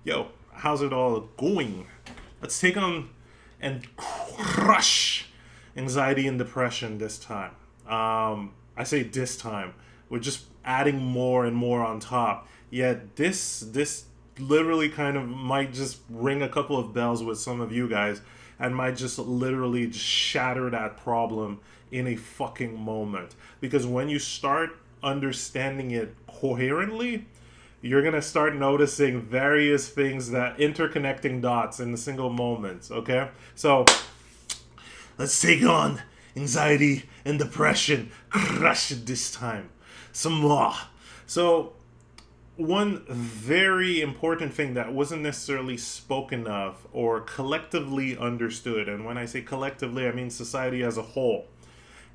Yo, how's it all going? Let's take on and crush anxiety and depression this time. I say this time. We're just adding more and more on top. Yet this literally kind of might just ring a couple of bells with some of you guys and might just literally just shatter that problem in a fucking moment. Because when you start understanding it coherently, you're going to start noticing various things that interconnecting dots in a single moment. Okay, so let's take on anxiety and depression, crush it this time some more. So one very important thing that wasn't necessarily spoken of or collectively understood, and when I say collectively I mean society as a whole,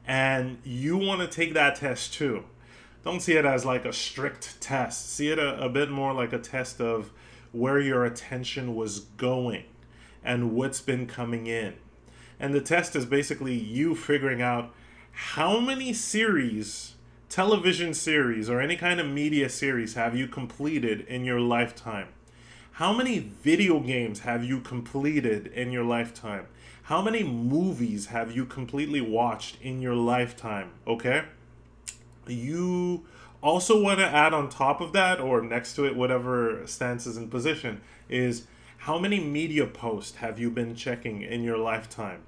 and you want to take that test too. Don't see it as like a strict test. See it a bit more like a test of where your attention was going and what's been coming in. And the test is basically you figuring out how many series, television series, or any kind of media series have you completed in your lifetime? How many video games have you completed in your lifetime? How many movies have you completely watched in your lifetime? Okay? You also want to add on top of that, or next to it, whatever stance is in position, is how many media posts have you been checking in your lifetime?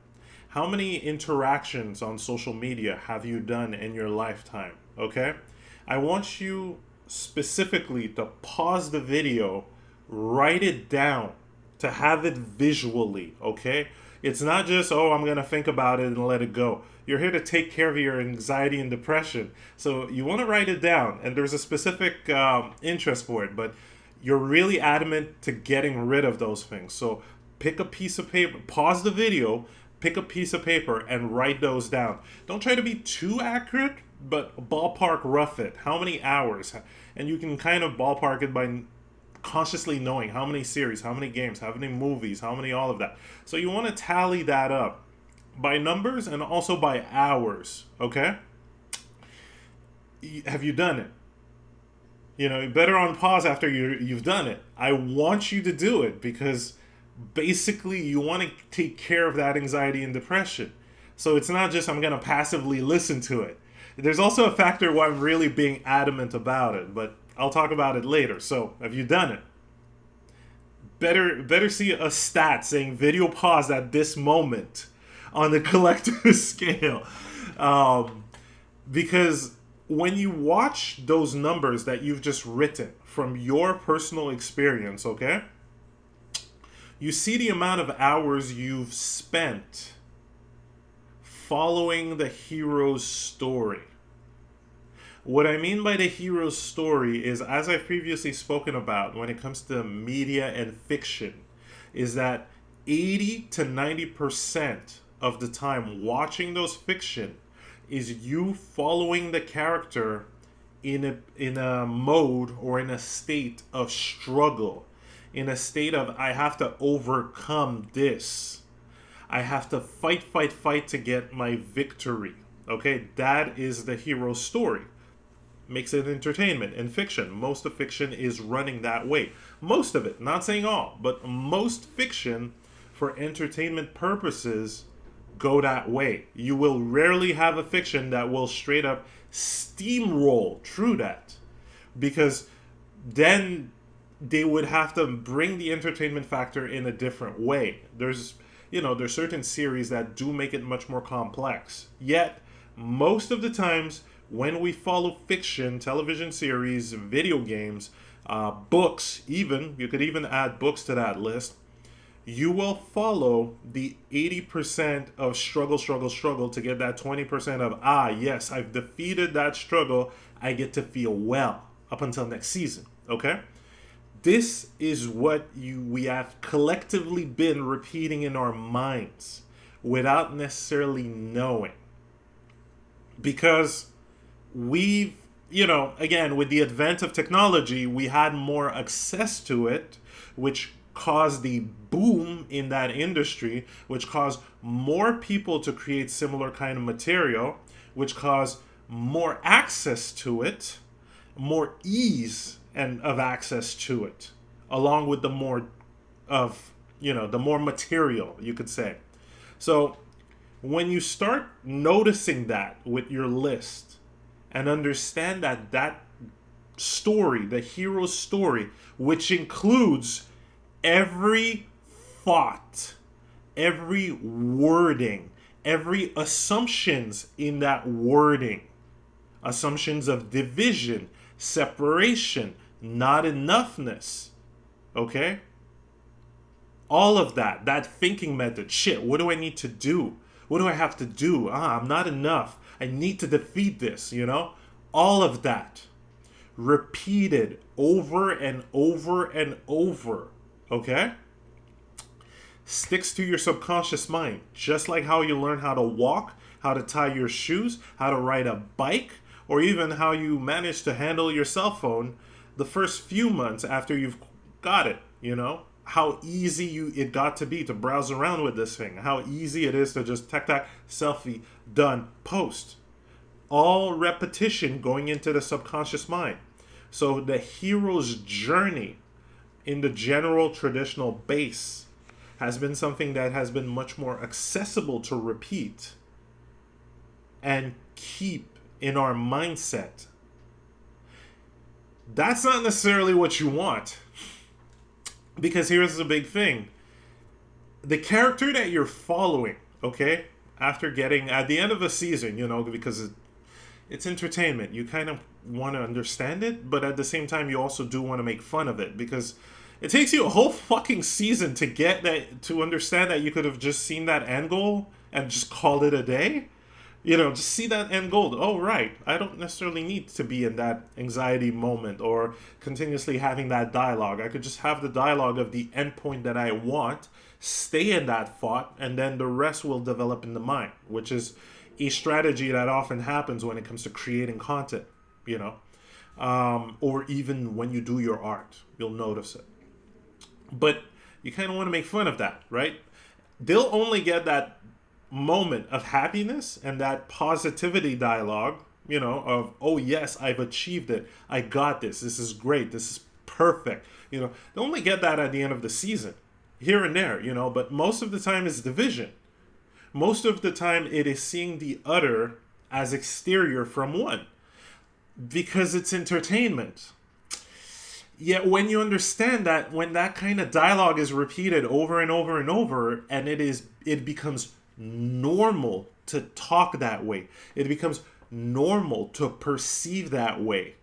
How many interactions on social media have you done in your lifetime? Okay? I want you specifically to pause the video, write it down, to have it visually, okay? It's not just, oh, I'm going to think about it and let it go. You're here to take care of your anxiety and depression. So you want to write it down, and there's a specific interest for it, but you're really adamant to getting rid of those things. So pick a piece of paper, pause the video, pick a piece of paper, and write those down. Don't try to be too accurate, but ballpark rough it. How many hours? And you can kind of ballpark it by consciously knowing how many series, how many games, how many movies, how many all of that. So you want to tally that up by numbers and also by hours, okay? Have you done it? Better on pause after you've done it. I want you to do it because basically you want to take care of that anxiety and depression. So it's not just I'm going to passively listen to it. There's also a factor why I'm really being adamant about it, but I'll talk about it later. So, have you done it? Better see a stat saying video pause at this moment on the collective scale. Because when you watch those numbers that you've just written from your personal experience, okay, you see the amount of hours you've spent following the hero's story. What I mean by the hero's story is, as I've previously spoken about when it comes to media and fiction, is that 80 to 90% of the time watching those fiction is you following the character in a mode or in a state of struggle, in a state of I have to overcome this. I have to fight to get my victory. Okay, that is the hero's story. Makes it entertainment and fiction. Most of fiction is running that way. Most of it, not saying all, but most fiction for entertainment purposes go that way. You will rarely have a fiction that will straight up steamroll through that, because then they would have to bring the entertainment factor in a different way. There's certain series that do make it much more complex. Yet, most of the times when we follow fiction, television series, video games, books, even, you could even add books to that list, you will follow the 80% of struggle to get that 20% of, yes, I've defeated that struggle, I get to feel well up until next season, okay? This is what we have collectively been repeating in our minds without necessarily knowing. Because we've, again, with the advent of technology, we had more access to it, which caused the boom in that industry, which caused more people to create similar kind of material, which caused more access to it, more ease and of access to it. along with the more of, the more material, you could say. So when you start noticing that with your list and understand that story, the hero's story, which includes every thought, every wording, every assumptions in that wording, assumptions of division, separation, not enoughness, okay? All of that thinking method, shit, what do I need to do? What do I have to do? I'm not enough. I need to defeat this, All of that repeated over and over and over, okay? Sticks to your subconscious mind, just like how you learn how to walk, how to tie your shoes, how to ride a bike, or even how you manage to handle your cell phone the first few months after you've got it, How easy it got to be to browse around with this thing. How easy it is to just tac, selfie, done, post. All repetition going into the subconscious mind. So the hero's journey in the general traditional base has been something that has been much more accessible to repeat and keep in our mindset. That's not necessarily what you want. Because here's the big thing. The character that you're following, okay, after getting, at the end of a season, because it's entertainment. You kind of want to understand it, but at the same time, you also do want to make fun of it. Because it takes you a whole fucking season to get that, to understand that you could have just seen that end goal and just called it a day. Just see that end goal. Oh, right. I don't necessarily need to be in that anxiety moment or continuously having that dialogue. I could just have the dialogue of the end point that I want, stay in that thought, and then the rest will develop in the mind, which is a strategy that often happens when it comes to creating content, or even when you do your art. You'll notice it. But you kind of want to make fun of that, right? They'll only get that moment of happiness and that positivity dialogue, of, oh yes, I've achieved it. I got this. This is great. This is perfect. They only get that at the end of the season, here and there, but most of the time it's division. Most of the time it is seeing the other as exterior from one because it's entertainment. Yet when you understand that, when that kind of dialogue is repeated over and over and over, and it becomes normal to talk that way. It becomes normal to perceive that way.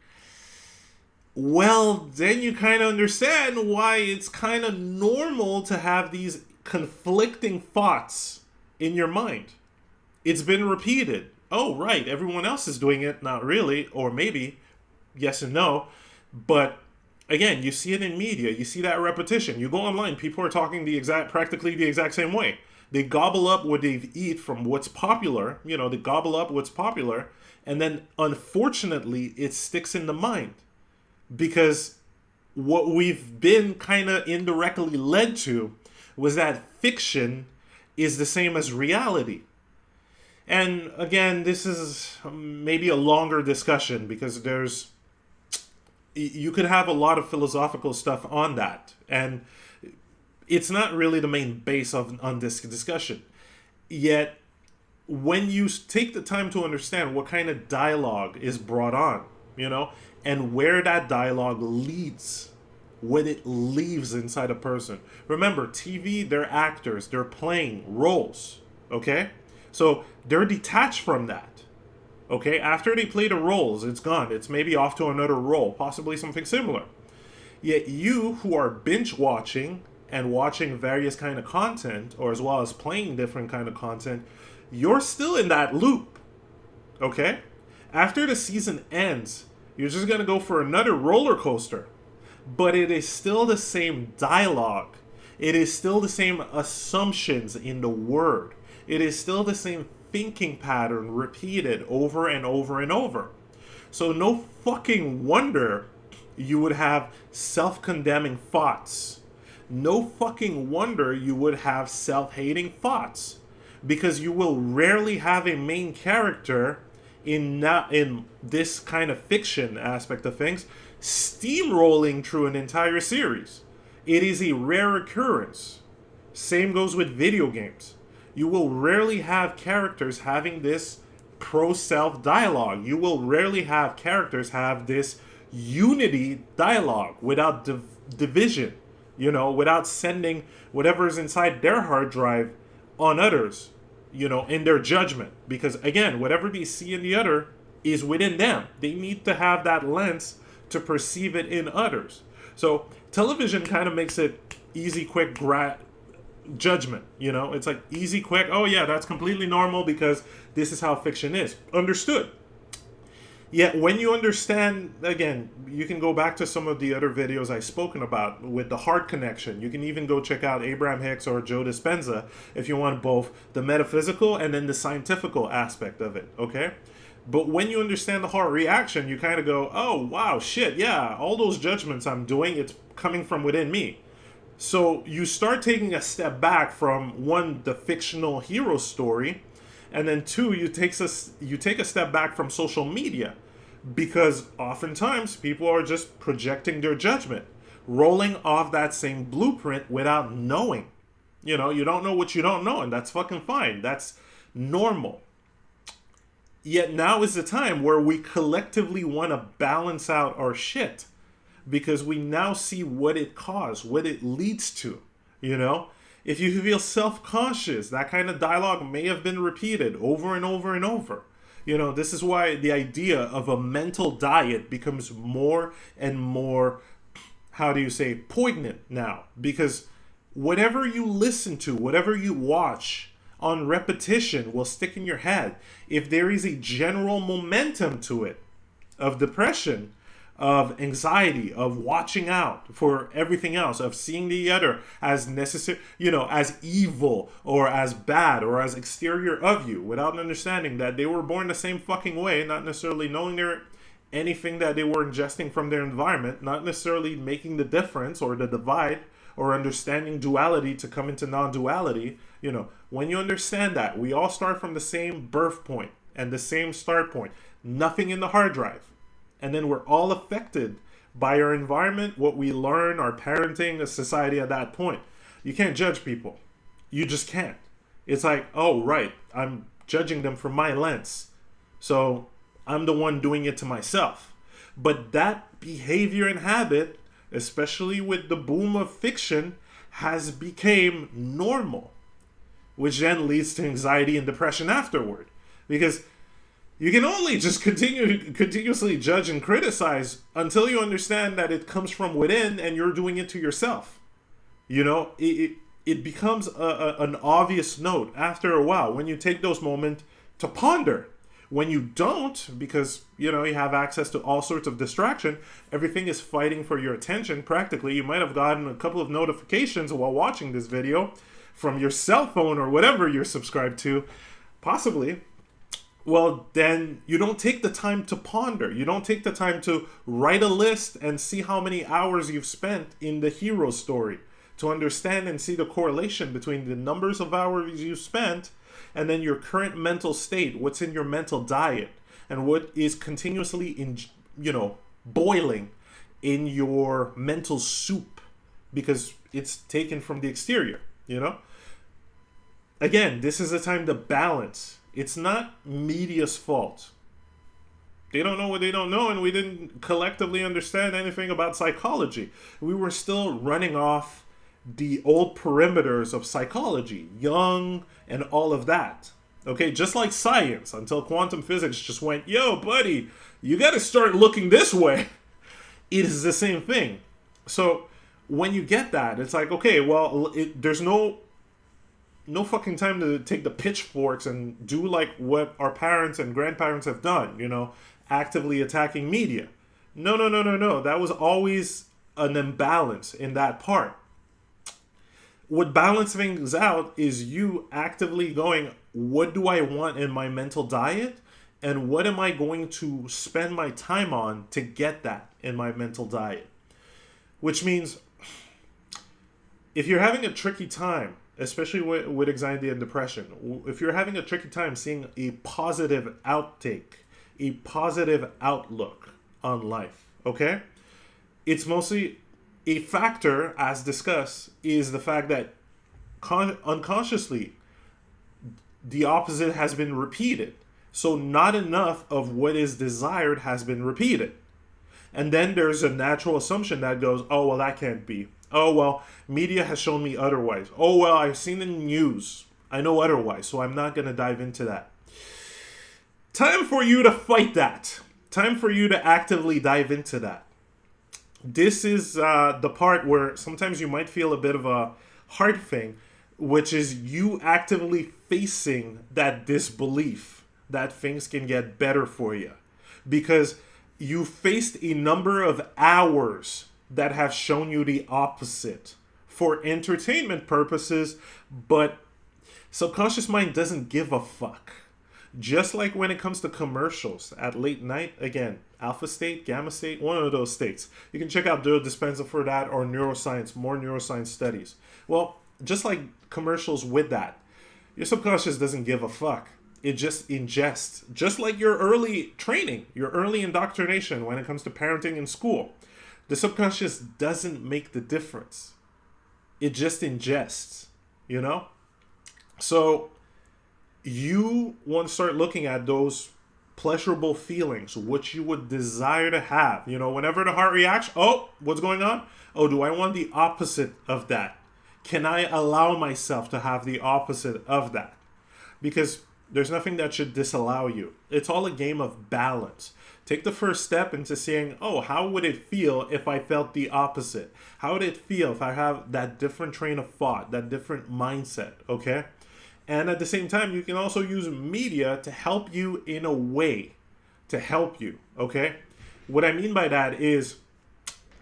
Well, then you kind of understand why it's kind of normal to have these conflicting thoughts in your mind. It's been repeated. Oh, right, everyone else is doing it. Not really, or maybe, yes and no. But again, you see it in media. You see that repetition. You go online, people are talking practically the exact same way. They gobble up what they eat from what's popular. They gobble up what's popular. And then, unfortunately, it sticks in the mind. Because what we've been kind of indirectly led to was that fiction is the same as reality. And again, this is maybe a longer discussion because you could have a lot of philosophical stuff on that. And it's not really the main base on this discussion. Yet, when you take the time to understand what kind of dialogue is brought on, and where that dialogue leads, when it leaves inside a person. Remember, TV, they're actors, they're playing roles, okay? So they're detached from that, okay? After they play the roles, it's gone. It's maybe off to another role, possibly something similar. Yet you who are binge watching and watching various kind of content, or as well as playing different kind of content, you're still in that loop, okay? After the season ends, you're just going to go for another roller coaster. But it is still the same dialogue. It is still the same assumptions in the word. It is still the same thinking pattern repeated over and over and over. So no fucking wonder you would have self-condemning thoughts. No fucking wonder you would have self-hating thoughts. Because you will rarely have a main character in this kind of fiction aspect of things steamrolling through an entire series. It is a rare occurrence. Same goes with video games. You will rarely have characters having this pro-self dialogue. You will rarely have characters have this unity dialogue without division, without sending whatever's inside their hard drive on others, in their judgment. Because again, whatever they see in the other is within them. They need to have that lens to perceive it in others. So television kind of makes it easy, quick judgment. It's like easy, quick. Oh yeah, that's completely normal because this is how fiction is. Understood. Yet when you understand, again, you can go back to some of the other videos I've spoken about with the hard connection. You can even go check out Abraham Hicks or Joe Dispenza if you want both the metaphysical and then the scientifical aspect of it, okay? But when you understand the heart reaction, you kind of go, oh, wow, shit, yeah, all those judgments I'm doing, it's coming from within me. So you start taking a step back from, one, the fictional hero story, and then two, you take a step back from social media, because oftentimes people are just projecting their judgment, rolling off that same blueprint without knowing. You don't know what you don't know, and that's fucking fine. That's normal. Yet now is the time where we collectively want to balance out our shit, because we now see what it caused, what it leads to, If you feel self-conscious, that kind of dialogue may have been repeated over and over and over. This is why the idea of a mental diet becomes more and more, poignant now. Because whatever you listen to, whatever you watch on repetition will stick in your head. If there is a general momentum to it of depression, of anxiety, of watching out for everything else, of seeing the other as necessary, as evil or as bad or as exterior of you, without understanding that they were born the same fucking way, not necessarily knowing anything that they were ingesting from their environment, not necessarily making the difference or the divide or understanding duality to come into non-duality. When you understand that, we all start from the same birth point and the same start point, nothing in the hard drive. And then we're all affected by our environment, what we learn, our parenting, the society at that point. You can't judge people. You just can't. It's like, oh, right, I'm judging them from my lens. So I'm the one doing it to myself. But that behavior and habit, especially with the boom of fiction, has become normal, which then leads to anxiety and depression afterward. Because you can only just continuously judge and criticize until you understand that it comes from within and you're doing it to yourself. It becomes an obvious note after a while when you take those moments to ponder. When you don't, because you have access to all sorts of distraction, everything is fighting for your attention practically. You might have gotten a couple of notifications while watching this video from your cell phone or whatever you're subscribed to, possibly. Well, then you don't take the time to ponder. You don't take the time to write a list and see how many hours you've spent in the hero story, to understand and see the correlation between the numbers of hours you spent and then your current mental state, what's in your mental diet, and what is continuously boiling in your mental soup, because it's taken from the exterior. Again, this is a time to balance. It's not media's fault. They don't know what they don't know, and we didn't collectively understand anything about psychology. We were still running off the old perimeters of psychology, Jung and all of that. Okay, just like science, until quantum physics just went, yo, buddy, you got to start looking this way. It is the same thing. So when you get that, it's like, okay, well, there's no fucking time to take the pitchforks and do like what our parents and grandparents have done, actively attacking media. No. That was always an imbalance in that part. What balances things out is you actively going, what do I want in my mental diet? And what am I going to spend my time on to get that in my mental diet? Which means if you're having a tricky time, especially with anxiety and depression, if you're having a tricky time seeing a positive outtake, a positive outlook on life, okay? It's mostly A factor, as discussed, is the fact that unconsciously the opposite has been repeated. So not enough of what is desired has been repeated. And then there's a natural assumption that goes, oh, well, that can't be. Oh, well, media has shown me otherwise. Oh, well, I've seen the news. I know otherwise, so I'm not going to dive into that. Time for you to fight that. Time for you to actively dive into that. This is the part where sometimes you might feel a bit of a hard thing, which is you actively facing that disbelief that things can get better for you. Because you faced a number of hours that have shown you the opposite for entertainment purposes, but subconscious mind doesn't give a fuck. Just like when it comes to commercials at late night, again, alpha state, gamma state, one of those states. You can check out Joe Dispenza for that, or neuroscience, more neuroscience studies. Well, just like commercials with that, your subconscious doesn't give a fuck. It just ingests. Just like your early training, your early indoctrination when it comes to parenting in school. The subconscious doesn't make the difference. It just ingests, you know? So you want to start looking at those pleasurable feelings, which you would desire to have. You know, whenever the heart reacts, oh, what's going on? Oh, do I want the opposite of that? Can I allow myself to have the opposite of that? Because there's nothing that should disallow you. It's all a game of balance. Take the first step into saying, oh, how would it feel if I felt the opposite? How would it feel if I have that different train of thought, that different mindset, okay? And at the same time, you can also use media to help you in a way, to help you, okay? What I mean by that is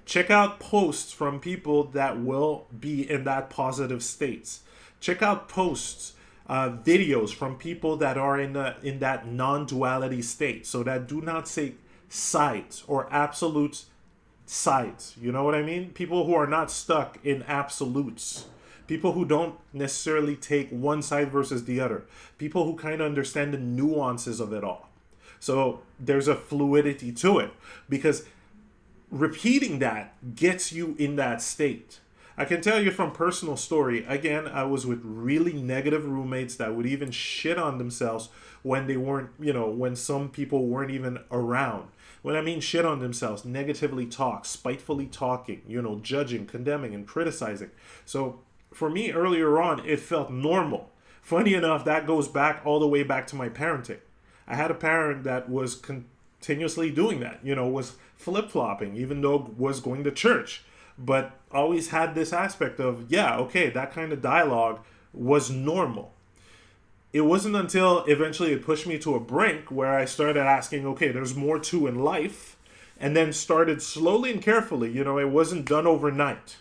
check out posts from people that will be in that positive states. Check out posts, videos from people that are in that non-duality state, so that do not say sides or absolute sides. You know what I mean? People who are not stuck in absolutes. People who don't necessarily take one side versus the other. People who kind of understand the nuances of it all. So there's a fluidity to it, because repeating that gets you in that state. I can tell you from personal story, again, I was with really negative roommates that would even shit on themselves when they weren't, when some people weren't even around. When I mean shit on themselves, negatively talk, spitefully talking, judging, condemning, and criticizing. So for me, earlier on, it felt normal. Funny enough, that goes back all the way back to my parenting. I had a parent that was continuously doing that, was flip-flopping, even though was going to church. But always had this aspect of, yeah, okay, that kind of dialogue was normal. It wasn't until eventually it pushed me to a brink where I started asking, okay, there's more to in life, and then started slowly and carefully, it wasn't done overnight,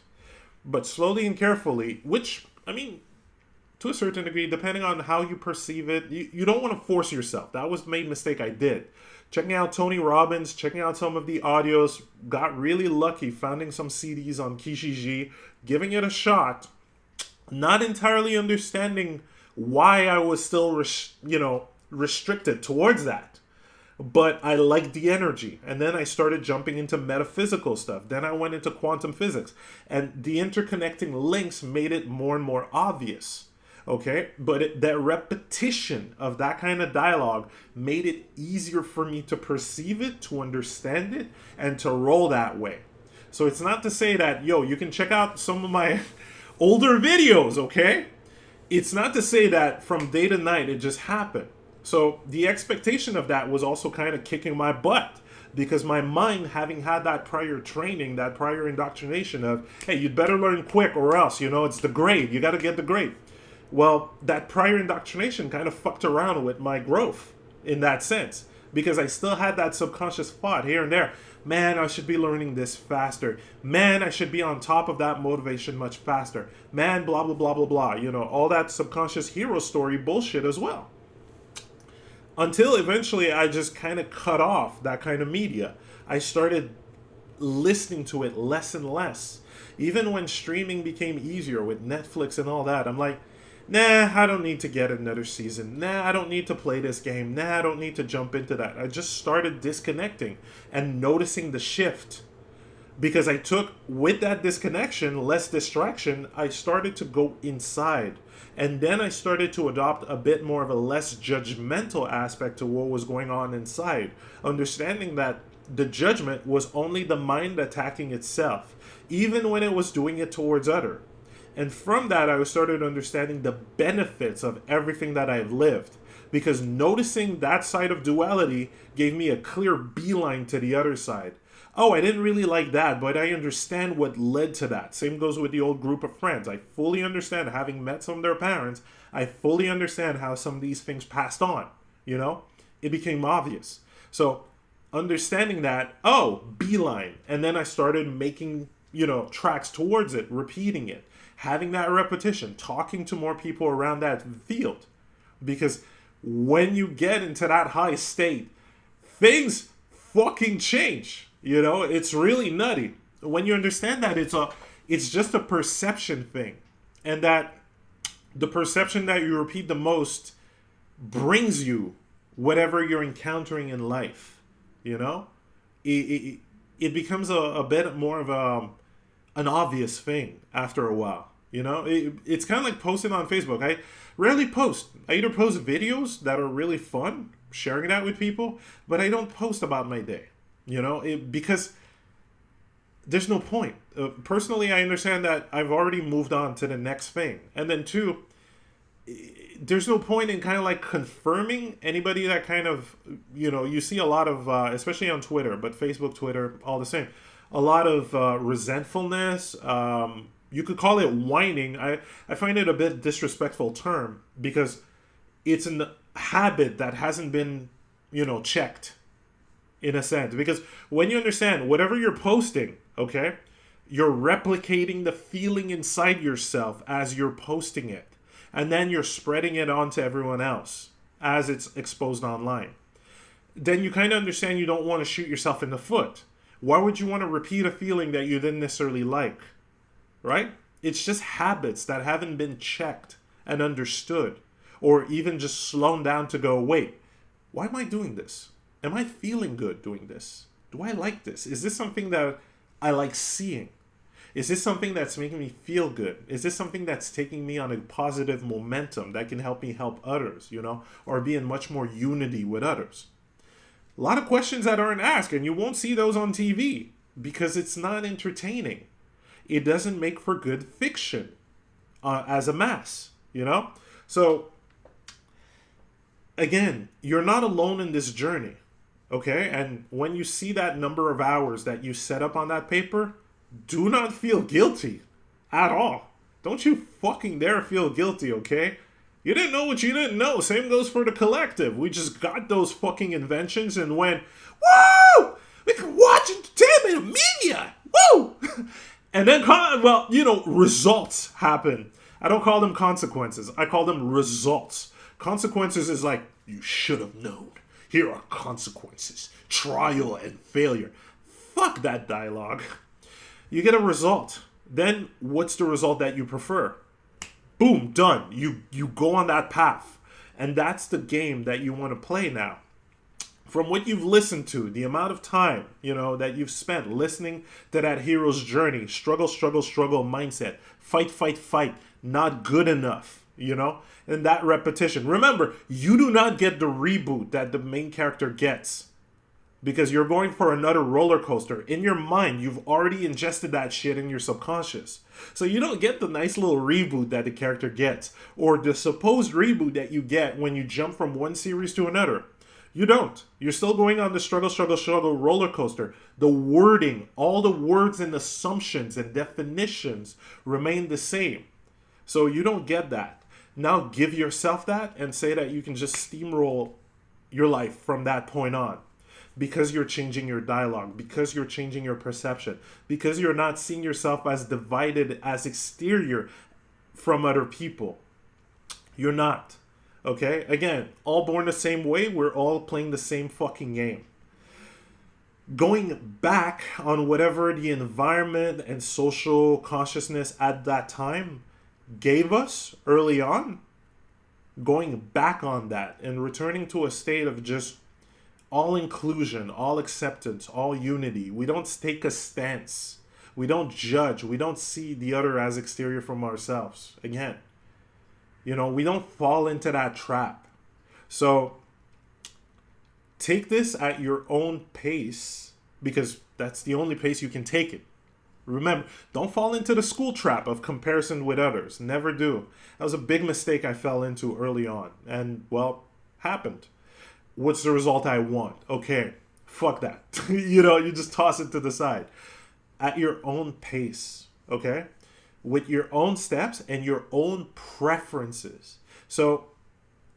but slowly and carefully, which, I mean, to a certain degree, depending on how you perceive it, you don't want to force yourself. That was the main mistake I did. Checking out Tony Robbins, checking out some of the audios, got really lucky finding some CDs on Kijiji, giving it a shot, not entirely understanding why I was still, restricted towards that. But I liked the energy. And then I started jumping into metaphysical stuff. Then I went into quantum physics. And the interconnecting links made it more and more obvious. Okay, but that repetition of that kind of dialogue made it easier for me to perceive it, to understand it, and to roll that way. So it's not to say that, you can check out some of my older videos, okay? It's not to say that from day to night it just happened. So the expectation of that was also kind of kicking my butt, because my mind, having had that prior training, that prior indoctrination of, hey, you'd better learn quick or else, it's the grade. You got to get the grade. Well, that prior indoctrination kind of fucked around with my growth in that sense, because I still had that subconscious thought here and there. Man, I should be learning this faster. Man, I should be on top of that motivation much faster. Man, blah, blah, blah, blah, blah. All that subconscious hero story bullshit as well. Until eventually I just kind of cut off that kind of media. I started listening to it less and less. Even when streaming became easier with Netflix and all that, I'm like, nah, I don't need to get another season. Nah, I don't need to play this game. Nah, I don't need to jump into that. I just started disconnecting and noticing the shift Because I took, with that disconnection, less distraction, I started to go inside. And then I started to adopt a bit more of a less judgmental aspect to what was going on inside, understanding that the judgment was only the mind attacking itself, even when it was doing it towards other. And from that, I started understanding the benefits of everything that I've lived. Because noticing that side of duality gave me a clear beeline to the other side. Oh, I didn't really like that, but I understand what led to that. Same goes with the old group of friends. I fully understand, having met some of their parents, I fully understand how some of these things passed on. You know, it became obvious. So, understanding that, oh, beeline. And then I started making, tracks towards it, repeating it, having that repetition, talking to more people around that field. Because when you get into that high state, things fucking change. It's really nutty. When you understand that it's just a perception thing. And that the perception that you repeat the most brings you whatever you're encountering in life. It becomes a bit more of an obvious thing after a while. It's kind of like posting on Facebook. I rarely post. I either post videos that are really fun, sharing that with people, but I don't post about my day. Because there's no point. Personally, I understand that I've already moved on to the next thing. And then two, there's no point in kind of like confirming anybody that kind of, you see a lot of, especially on Twitter, but Facebook, Twitter, all the same, a lot of resentfulness. You could call it whining. I find it a bit disrespectful term because it's a habit that hasn't been, checked. In a sense, because when you understand whatever you're posting, okay, you're replicating the feeling inside yourself as you're posting it, and then you're spreading it on to everyone else as it's exposed online. Then you kind of understand you don't want to shoot yourself in the foot. Why would you want to repeat a feeling that you didn't necessarily like, right? It's just habits that haven't been checked and understood, or even just slowed down to go, wait, why am I doing this? Am I feeling good doing this? Do I like this? Is this something that I like seeing? Is this something that's making me feel good? Is this something that's taking me on a positive momentum that can help me help others, or be in much more unity with others? A lot of questions that aren't asked, and you won't see those on TV because it's not entertaining. It doesn't make for good fiction as a mass, So, again, you're not alone in this journey. Okay, and when you see that number of hours that you set up on that paper, do not feel guilty at all. Don't you fucking dare feel guilty, okay? You didn't know what you didn't know. Same goes for the collective. We just got those fucking inventions and went, woo! We can watch entertainment media! Woo! And then, results happen. I don't call them consequences. I call them results. Consequences is like, you should have known. Here are consequences, trial and failure. Fuck that dialogue. You get a result. Then what's the result that you prefer? Boom, done. You go on that path. And that's the game that you want to play now. From what you've listened to, the amount of time, that you've spent listening to that hero's journey, struggle, struggle, struggle mindset, fight, fight, fight, not good enough, and that repetition. Remember, you do not get the reboot that the main character gets because you're going for another roller coaster. In your mind, you've already ingested that shit in your subconscious. So you don't get the nice little reboot that the character gets or the supposed reboot that you get when you jump from one series to another. You don't. You're still going on the struggle, struggle, struggle roller coaster. The wording, all the words and assumptions and definitions remain the same. So you don't get that. Now give yourself that and say that you can just steamroll your life from that point on. Because you're changing your dialogue, because you're changing your perception, because you're not seeing yourself as divided, as exterior from other people. You're not. Okay? Again, all born the same way, we're all playing the same fucking game. Going back on whatever the environment and social consciousness at that time gave us early on, going back on that and returning to a state of just all inclusion, all acceptance, all unity. We don't take a stance. We don't judge. We don't see the other as exterior from ourselves. Again, we don't fall into that trap. So take this at your own pace, because that's the only pace you can take it. Remember, don't fall into the school trap of comparison with others. Never do. That was a big mistake I fell into early on. And, well, happened. What's the result I want? Okay, fuck that. You just toss it to the side. At your own pace, okay? With your own steps and your own preferences. So,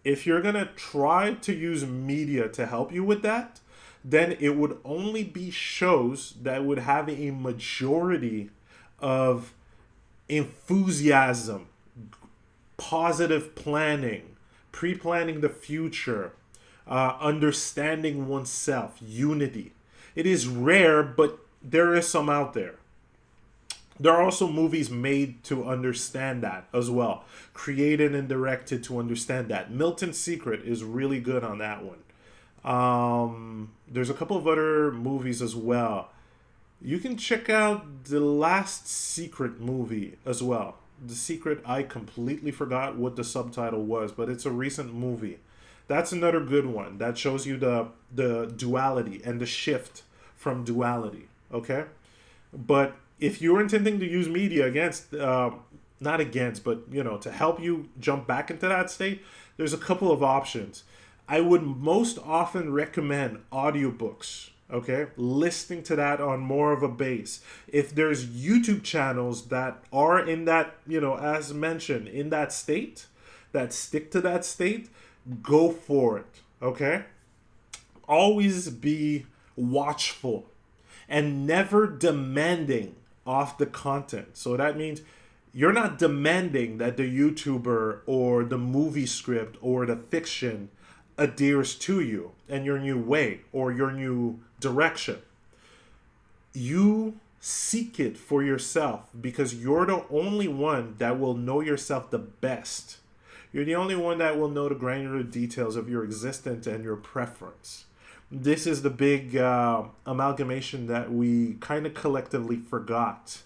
if you're going to try to use media to help you with that, then it would only be shows that would have a majority of enthusiasm, positive planning, pre-planning the future, understanding oneself, unity. It is rare, but there is some out there. There are also movies made to understand that as well, created and directed to understand that. Milton's Secret is really good on that one. There's a couple of other movies as well. You can check out The Last Secret movie as well. The Secret, I completely forgot what the subtitle was, but it's a recent movie. That's another good one that shows you the duality and the shift from duality, okay? But if you're intending to use media not against, but, to help you jump back into that state, there's a couple of options. I would most often recommend audiobooks, okay? Listening to that on more of a base. If there's YouTube channels that are in that, as mentioned, in that state, that stick to that state, go for it, okay? Always be watchful and never demanding off the content. So that means you're not demanding that the YouTuber or the movie script or the fiction adheres to you and your new way or your new direction. You seek it for yourself because you're the only one that will know yourself the best. You're the only one that will know the granular details of your existence and your preference. This is the big amalgamation that we kind of collectively forgot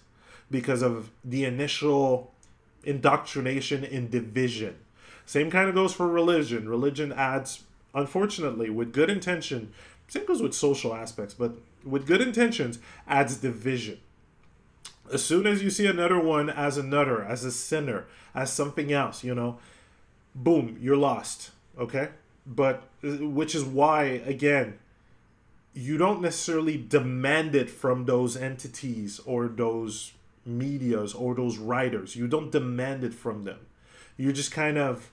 because of the initial indoctrination in division. Same kind of goes for religion. Religion adds, unfortunately, with good intention, same goes with social aspects, but with good intentions, adds division. As soon as you see another one as another, as a sinner, as something else, boom, you're lost, okay? But, which is why, again, you don't necessarily demand it from those entities or those medias or those writers. You don't demand it from them. You just kind of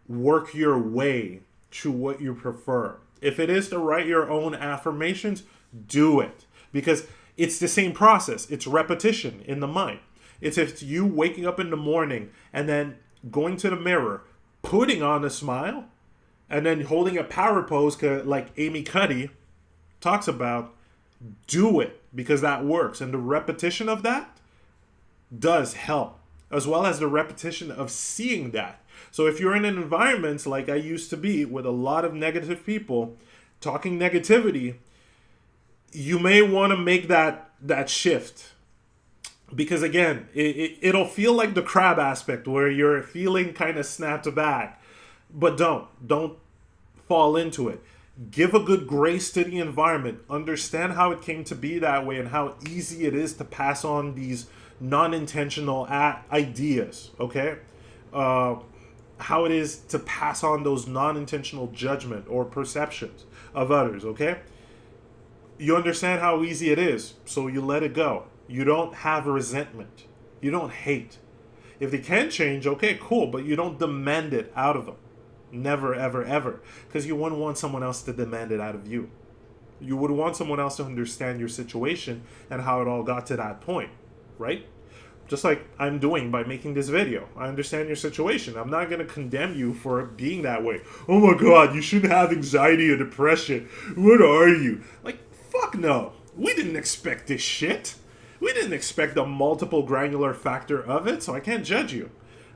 work your way to what you prefer. If it is to write your own affirmations, do it. Because it's the same process. It's repetition in the mind. It's you waking up in the morning and then going to the mirror, putting on a smile, and then holding a power pose like Amy Cuddy talks about. Do it because that works. And the repetition of that does help, as well as the repetition of seeing that. So if you're in an environment like I used to be with a lot of negative people talking negativity, you may want to make that shift. Because again, it'll feel like the crab aspect where you're feeling kind of snapped back. But don't fall into it. Give a good grace to the environment. Understand how it came to be that way and how easy it is to pass on these non-intentional ideas, okay? How it is to pass on those non-intentional judgment or perceptions of others, okay? You understand how easy it is, so you let it go. You don't have resentment. You don't hate. If they can change, okay, cool, but you don't demand it out of them. Never, ever, ever. Because you wouldn't want someone else to demand it out of you. You would want someone else to understand your situation and how it all got to that point, right? Just like I'm doing by making this video. I understand your situation. I'm not going to condemn you for being that way. Oh my God, you shouldn't have anxiety or depression. What are you? Like, fuck no. We didn't expect this shit. We didn't expect the multiple granular factor of it, so I can't judge you.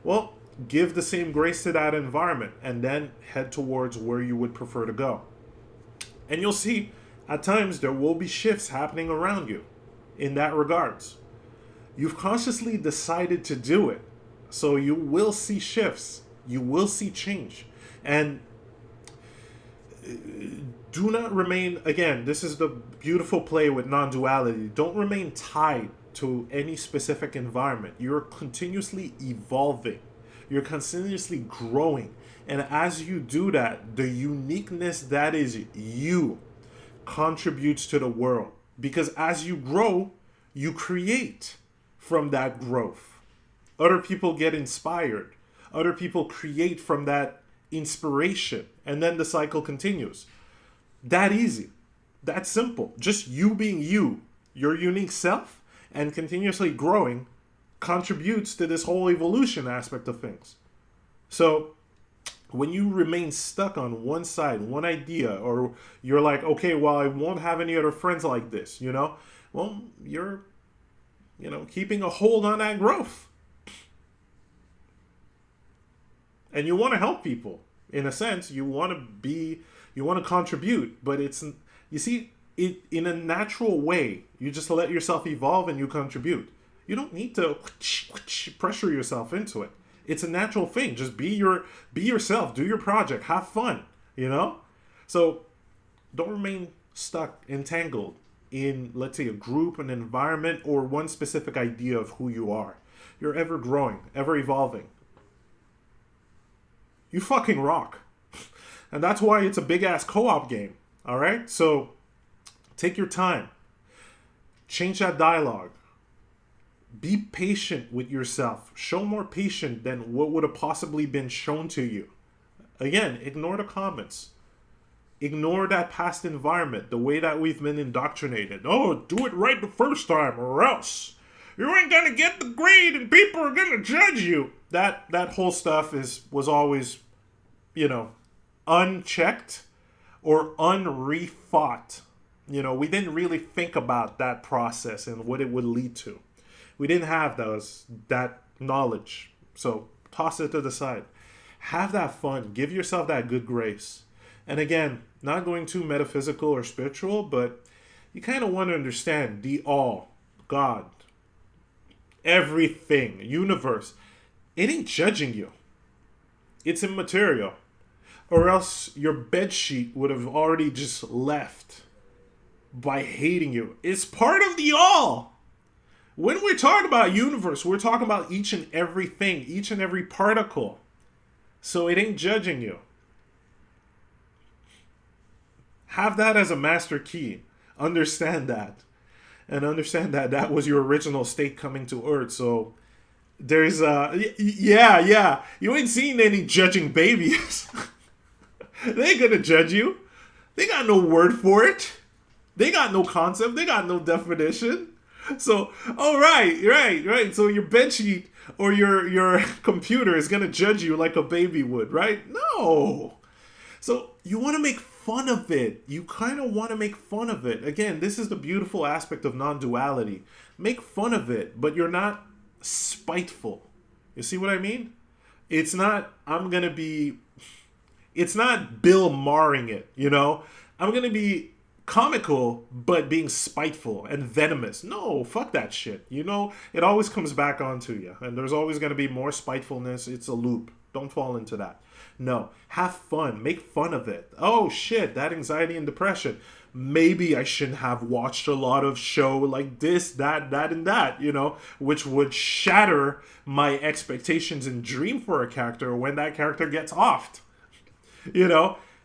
Well, give the same grace to that environment and then head towards where you would prefer to go. And you'll see at times there will be shifts happening around you in that regards. You've consciously decided to do it. So you will see shifts. You will see change. And do not remain, again, this is the beautiful play with non-duality. Don't remain tied to any specific environment. You're continuously evolving. You're continuously growing. And as you do that, the uniqueness that is you contributes to the world. Because as you grow, you create from that growth. Other people get inspired. Other people create from that inspiration. And then the cycle continues. That easy. That simple. Just you being you, your unique self, and continuously growing contributes to this whole evolution aspect of things. So when you remain stuck on one side, one idea, or you're like, okay, well, I won't have any other friends like this, well, you're, keeping a hold on that growth. And you want to help people. In a sense, you want to contribute, but you see, it in a natural way, you just let yourself evolve and you contribute. You don't need to pressure yourself into it. It's a natural thing. Just be yourself, do your project, have fun, So don't remain stuck, entangled in, let's say, a group, an environment, or one specific idea of who you are. You're ever growing, ever evolving. You fucking rock. And that's why it's a big-ass co-op game. All right? So take your time. Change that dialogue. Be patient with yourself. Show more patience than what would have possibly been shown to you. Again, ignore the comments. Ignore that past environment, the way that we've been indoctrinated. Oh, do it right the first time or else you ain't gonna get the grade and people are gonna judge you. That whole stuff was always, unchecked or unrethought. We didn't really think about that process and what it would lead to. We didn't have that knowledge. So toss it to the side. Have that fun. Give yourself that good grace. And again, not going too metaphysical or spiritual, but you kind of want to understand the all, God, everything, universe. It ain't judging you. It's immaterial. Or else your bedsheet would have already just left by hating you. It's part of the all. When we're talking about universe, we're talking about each and everything, each and every particle. So it ain't judging you. Have that as a master key. Understand that. And understand that that was your original state coming to Earth. So there's, yeah. You ain't seen any judging babies. They ain't gonna judge you. They got no word for it. They got no concept. They got no definition. So, oh, right. So your bedsheet or your computer is gonna judge you like a baby would, right? No. So you want to make fun of it. You kind of want to make fun of it. Again, this is the beautiful aspect of non-duality. Make fun of it, but you're not spiteful. You see what I mean? It's not, it's not Bill Mahering it, I'm going to be comical, but being spiteful and venomous. No, fuck that shit. It always comes back onto you. And there's always going to be more spitefulness. It's a loop. Don't fall into that. No, have fun. Make fun of it. Oh, shit, that anxiety and depression. Maybe I shouldn't have watched a lot of show like this, that, and that, which would shatter my expectations and dream for a character when that character gets offed.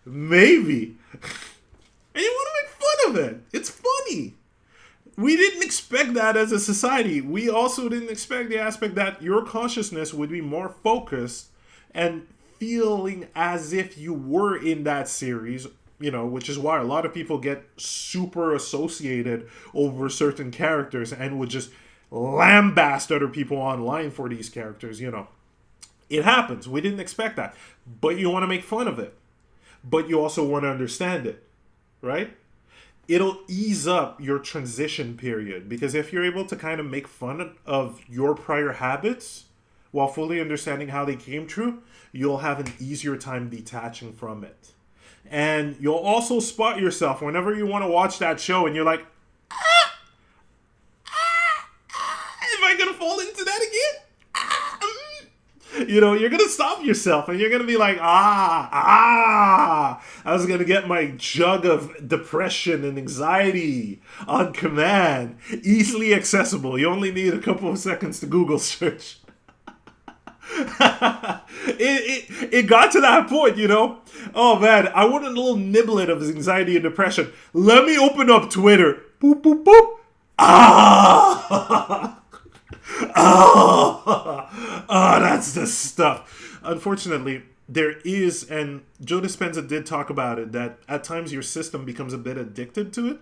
Maybe. And you want to make fun of it. It's funny. We didn't expect that as a society. We also didn't expect the aspect that your consciousness would be more focused and feeling as if you were in that series, which is why a lot of people get super associated over certain characters and would just lambast other people online for these characters, It happens. We didn't expect that. But you want to make fun of it. But you also want to understand it, right? It'll ease up your transition period. Because if you're able to kind of make fun of your prior habits while fully understanding how they came true, you'll have an easier time detaching from it. And you'll also spot yourself whenever you want to watch that show and you're like, am I going to fall into that again? You know, you're going to stop yourself and you're going to be like, I was going to get my jug of depression and anxiety on command. Easily accessible. You only need a couple of seconds to Google search. It got to that point, you know? Oh man, I want a little niblet of anxiety and depression. Let me open up Twitter. Boop, boop, boop. That's the stuff. Unfortunately, there is, and Joe Dispenza did talk about it, that at times your system becomes a bit addicted to it.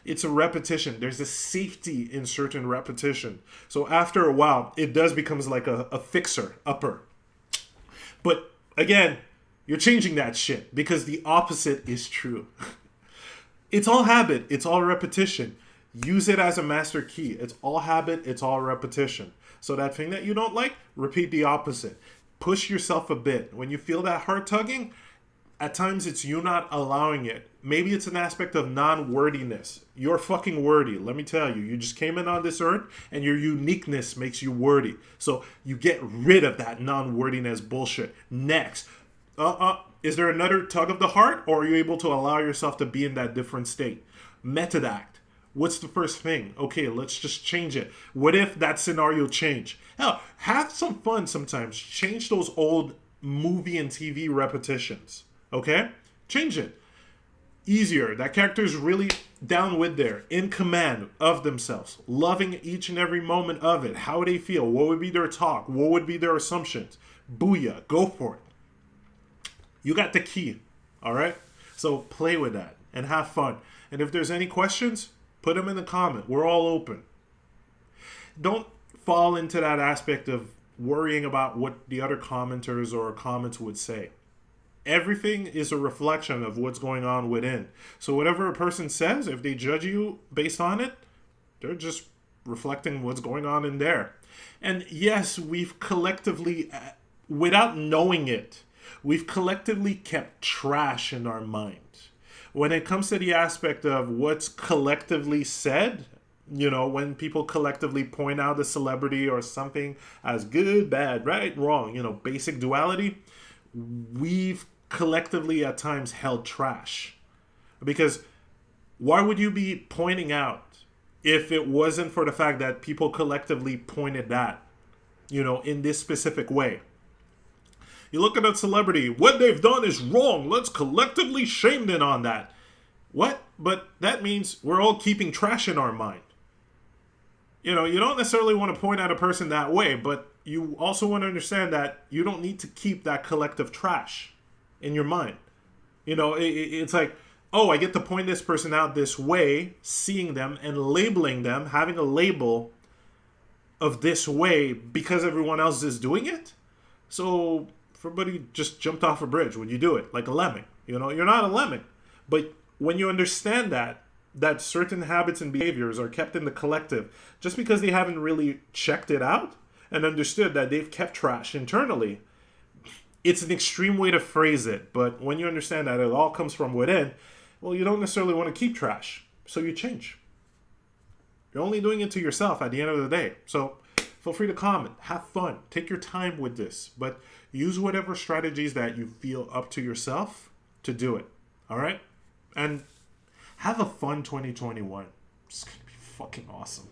It's a repetition. There's a safety in certain repetition. So after a while, it does becomes like a fixer, upper. But again, you're changing that shit because the opposite is true. It's all habit. It's all repetition. Use it as a master key. It's all habit. It's all repetition. So that thing that you don't like, repeat the opposite. Push yourself a bit. When you feel that heart tugging, at times it's you not allowing it. Maybe it's an aspect of non-wordiness. You're fucking wordy. Let me tell you. You just came in on this earth and your uniqueness makes you wordy. So you get rid of that non-wordiness bullshit. Next. Is there another tug of the heart, or are you able to allow yourself to be in that different state? Method act. What's the first thing? Okay, let's just change it. What if that scenario changed? Hell, have some fun sometimes. Change those old movie and TV repetitions. Okay? Change it. Easier. That character is really down with there, in command of themselves, loving each and every moment of it. How would they feel? What would be their talk? What would be their assumptions? Booyah. Go for it. You got the key. All right? So play with that and have fun. And if there's any questions, put them in the comment. We're all open. Don't fall into that aspect of worrying about what the other commenters or comments would say. Everything is a reflection of what's going on within. So whatever a person says, if they judge you based on it, they're just reflecting what's going on in there. And yes, we've collectively, without knowing it, we've collectively kept trash in our mind. When it comes to the aspect of what's collectively said, you know, when people collectively point out a celebrity or something as good, bad, right, wrong, you know, basic duality, we've collectively at times held trash. Because why would you be pointing out if it wasn't for the fact that people collectively pointed that, you know, in this specific way? You look at a celebrity, what they've done is wrong. Let's collectively shame them on that. What? But that means we're all keeping trash in our mind. You know, you don't necessarily want to point at a person that way, but you also want to understand that you don't need to keep that collective trash in your mind. You know, it's like, oh, I get to point this person out this way, seeing them and labeling them, having a label of this way because everyone else is doing it. So everybody just jumped off a bridge when you do it, like a lemming. You know, you're not a lemming. But when you understand that certain habits and behaviors are kept in the collective, just because they haven't really checked it out and understood that they've kept trash internally, it's an extreme way to phrase it. But when you understand that it all comes from within, well, you don't necessarily want to keep trash. So you change. You're only doing it to yourself at the end of the day. So feel free to comment. Have fun. Take your time with this. But use whatever strategies that you feel up to yourself to do it. All right? And have a fun 2021. It's going to be fucking awesome.